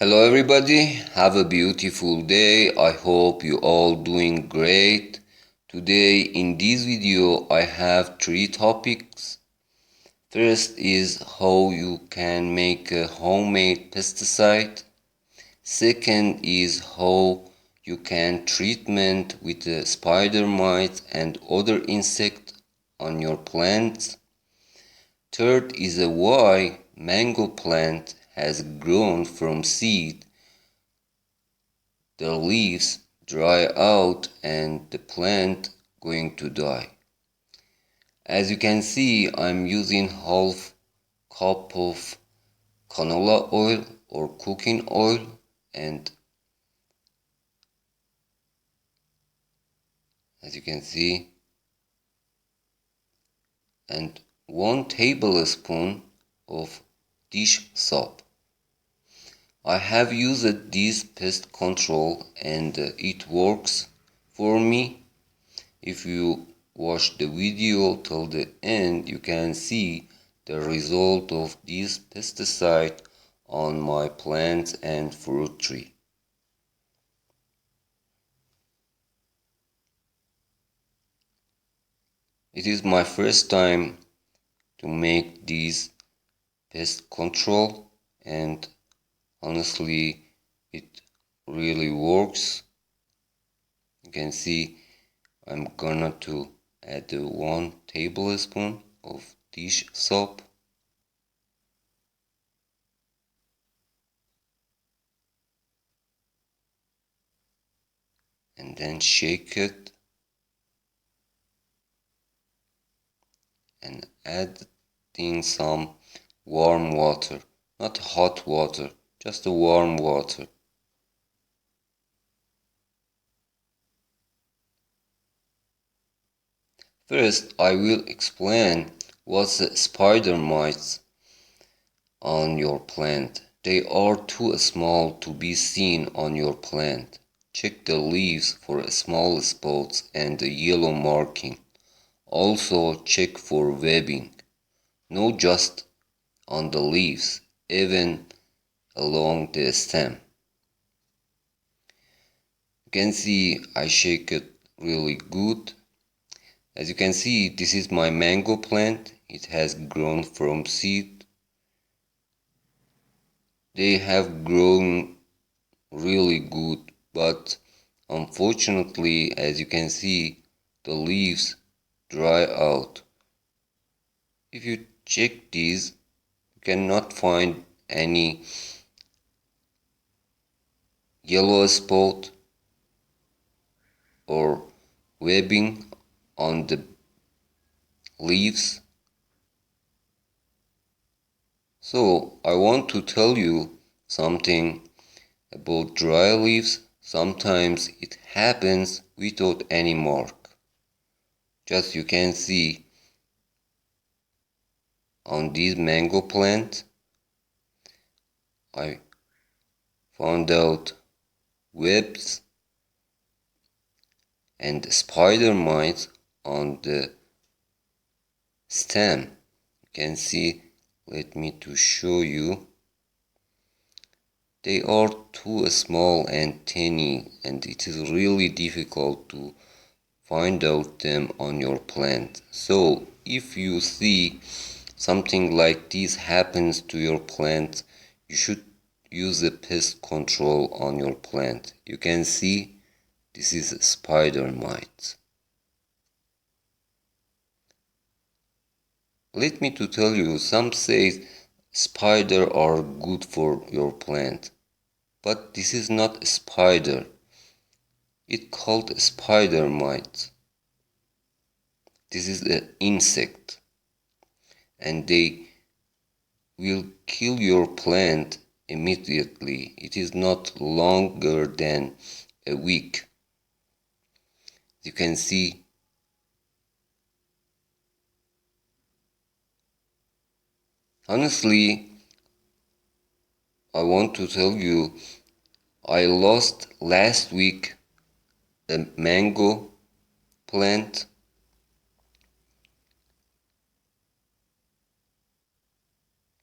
Hello everybody, have a beautiful day. I hope you all doing great. Today in this video I have three topics. First is how you can make a homemade pesticide. Second is how you can treatment with the spider mites and other insect on your plants. Third is why mango plant has grown from seed. The leaves dry out and the plant going to die. As you can see, I'm using half cup of canola oil or cooking oil, and as you can see, and 1 tablespoon of dish soap. I have used this pest control and it works for me. If you watch the video till the end, you can see the result of this pesticide on my plants and fruit tree. It is my first time to make this pest control, and honestly it really works. You can see I'm gonna to add 1 tablespoon of dish soap. And then shake it and add in some warm water, not hot water, just a warm water. First, I will explain what's the spider mites on your plant. They are too small to be seen on your plant. Check the leaves for small spots and the yellow marking. Also check for webbing, not just on the leaves, even along the stem. You can see I shake it really good. As you can see, this is my mango plant. It has grown from seed. They have grown really good, but unfortunately, as you can see, the leaves dry out. If you check these, you cannot find any yellow spot or webbing on the leaves. So I want to tell you something about dry leaves. Sometimes it happens without any mark. Just you can see on this mango plant, I found out webs and spider mites on the stem. You can see, let me to show you. They are too small and tiny, and it is really difficult to find out them on your plant. So if you see something like this happens to your plant, you should use the pest control on your plant. You can see this is spider mites. Let me to tell you, some say spider are good for your plant, but this is not a spider. It called spider mites. This is an insect, and they will kill your plant immediately. It is not longer than a week. You can see honestly, I want to tell you, I lost last week a mango plant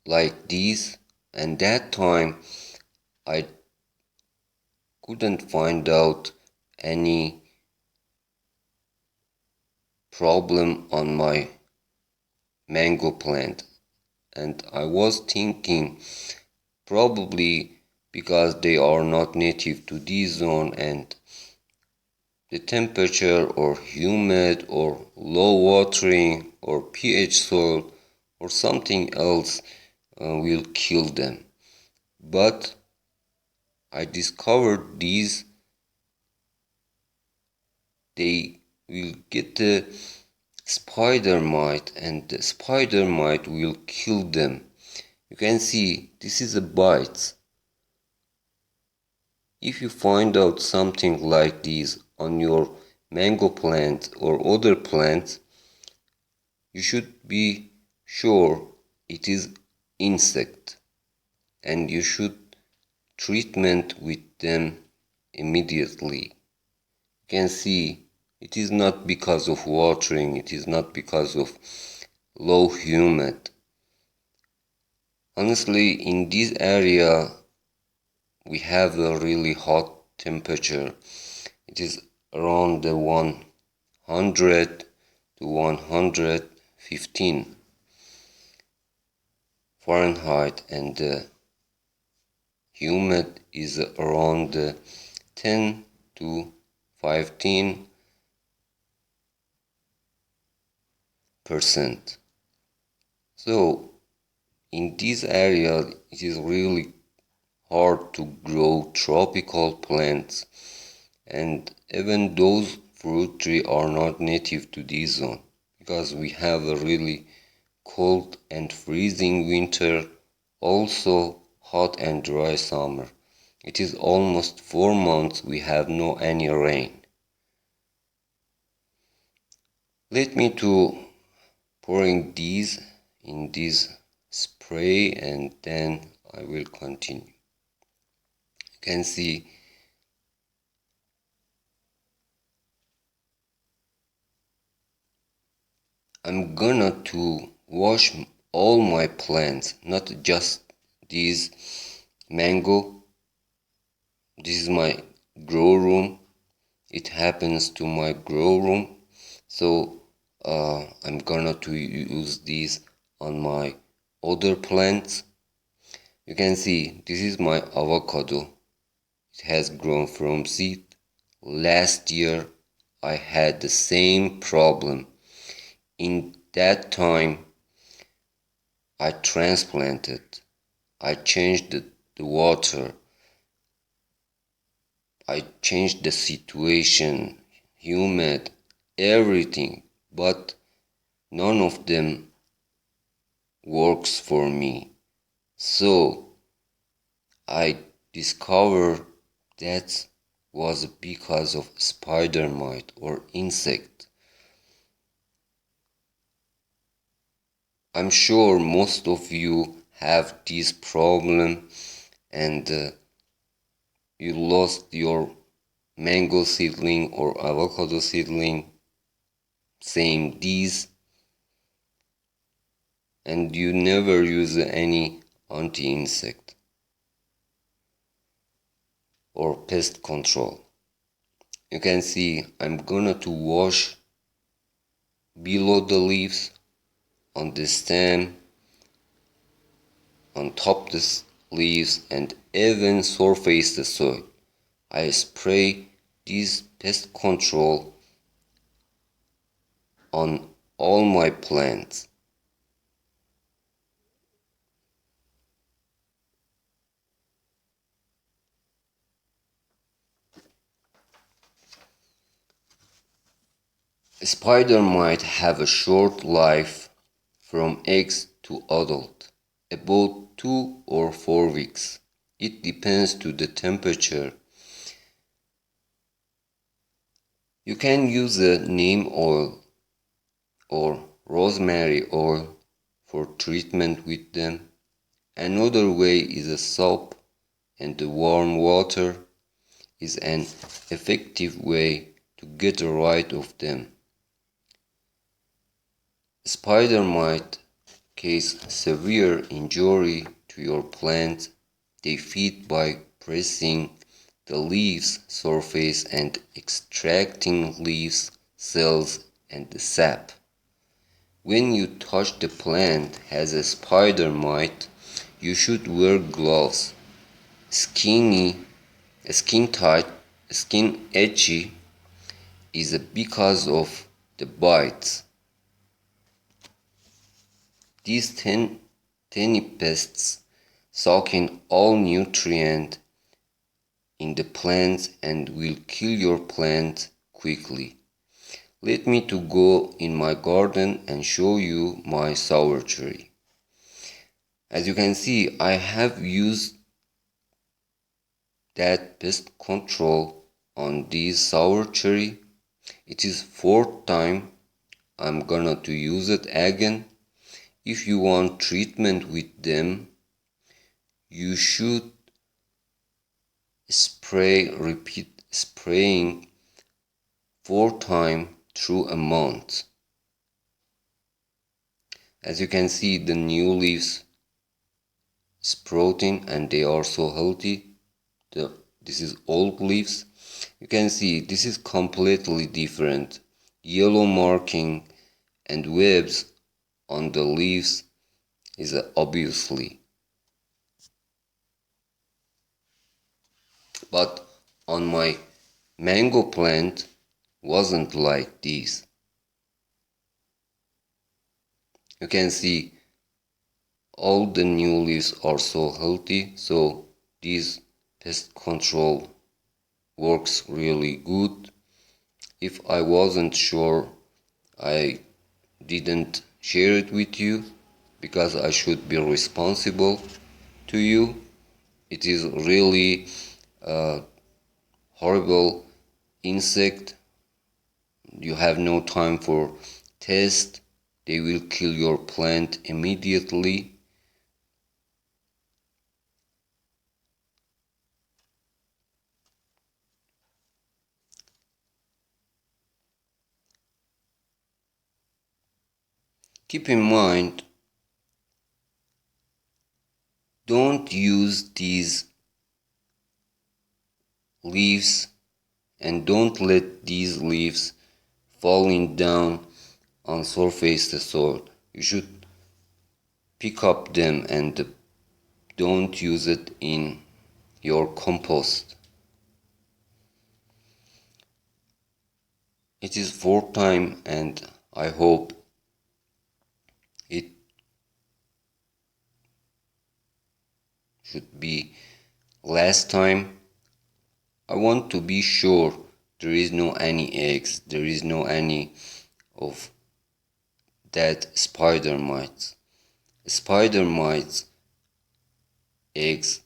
like this, and that time I couldn't find out any problem on my mango plant, and I was thinking probably because they are not native to this zone and the temperature or humid or low watering or pH soil or something else will kill them. But I discovered they will get the spider mite and the spider mite will kill them. You can see this is a bite. If you find out something like this on your mango plant or other plants, you should be sure it is insect and you should treatment with them immediately. You can see it is not because of watering, it is not because of low humid. Honestly, in this area we have a really hot temperature. It is around the 100 to 115 Fahrenheit and the humid is around the 10 to 15%. So in this area it is really hard to grow tropical plants, and even those fruit trees are not native to this zone because we have a really cold and freezing winter, also hot and dry summer. It is almost 4 months we have no any rain. Let me to pouring these in this spray and then I will continue. You can see I'm gonna to wash all my plants, not just these mango. This is my grow room. It happens to my grow room. So I'm gonna to use this on my other plants. You can see this is my avocado. It has grown from seed. Last year I had the same problem. In that time I transplanted. I changed the water. I changed the situation, humid, everything, but none of them works for me. So I discovered that was because of spider mite or insect. I'm sure most of you have this problem and you lost your mango seedling or avocado seedling, same these, and you never use any anti-insect or pest control. You can see I'm gonna to wash below the leaves, on the stem, on top the leaves, and even surface the soil. I spray this pest control on all my plants. A spider might have a short life from eggs to adult, about 2 or 4 weeks. It depends to the temperature. You can use a neem oil or rosemary oil for treatment with them. Another way is a soap, and the warm water is an effective way to get rid of them. Spider might cause severe injury to your plant. They feed by pressing the leaves surface and extracting leaves cells and the sap. When you touch the plant has a spider mite, you should wear gloves. Skin tight, skin itchy is because of the bites. These tiny pests suck in all nutrient in the plants and will kill your plant quickly. Let me to go in my garden and show you my sour cherry. As you can see, I have used that pest control on this sour cherry. It is fourth time I'm gonna to use it again. If you want treatment with them, you should repeat spraying 4 times through a month. As you can see, the new leaves sprouting and they are so healthy. This is old leaves. You can see this is completely different. Yellow marking and webs on the leaves is obviously. But on my mango plant wasn't like this. You can see all the new leaves are so healthy, so this pest control works really good. If I wasn't sure, I didn't share it with you because I should be responsible to you. It is really a horrible insect. You have no time for test. They will kill your plant immediately. Keep in mind, don't use these leaves and don't let these leaves falling down on surface the soil. You should pick up them and don't use it in your compost. It is fourth time and I hope it should be last time. I want to be sure there is no any eggs, there is no any of that spider mites. Spider mites eggs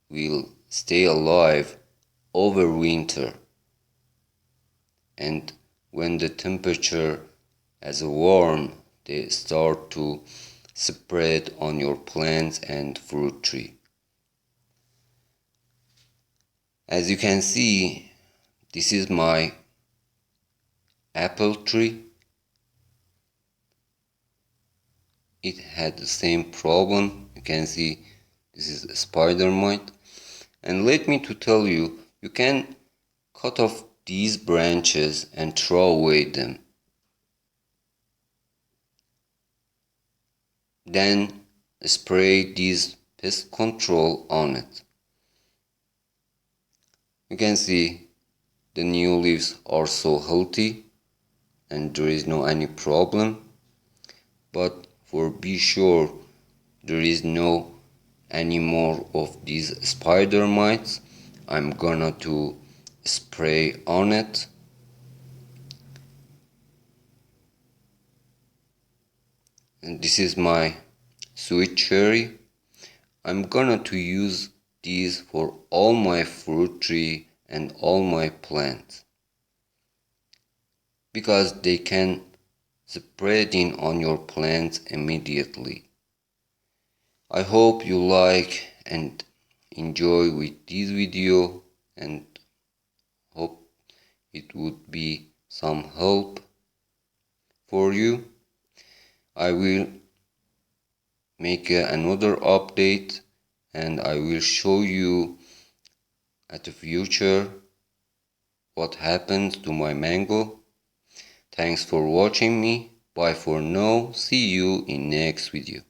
will stay alive over winter, and when the temperature is warm they start to spread on your plants and fruit tree. As you can see, this is my apple tree. It had the same problem. You can see this is a spider mite. And let me to tell you, you can cut off these branches and throw away them. Then spray this pest control on it. You can see the new leaves are so healthy and there is no any problem. But for be sure there is no any more of these spider mites, I'm gonna to spray on it. And this is my sweet cherry. I'm gonna to use these for all my fruit tree and all my plants because they can spread in on your plants immediately. I hope you like and enjoy with this video and hope it would be some help for you. I will make another update and I will show you at the future what happens to my mango. Thanks for watching me. Bye for now. See you in next video.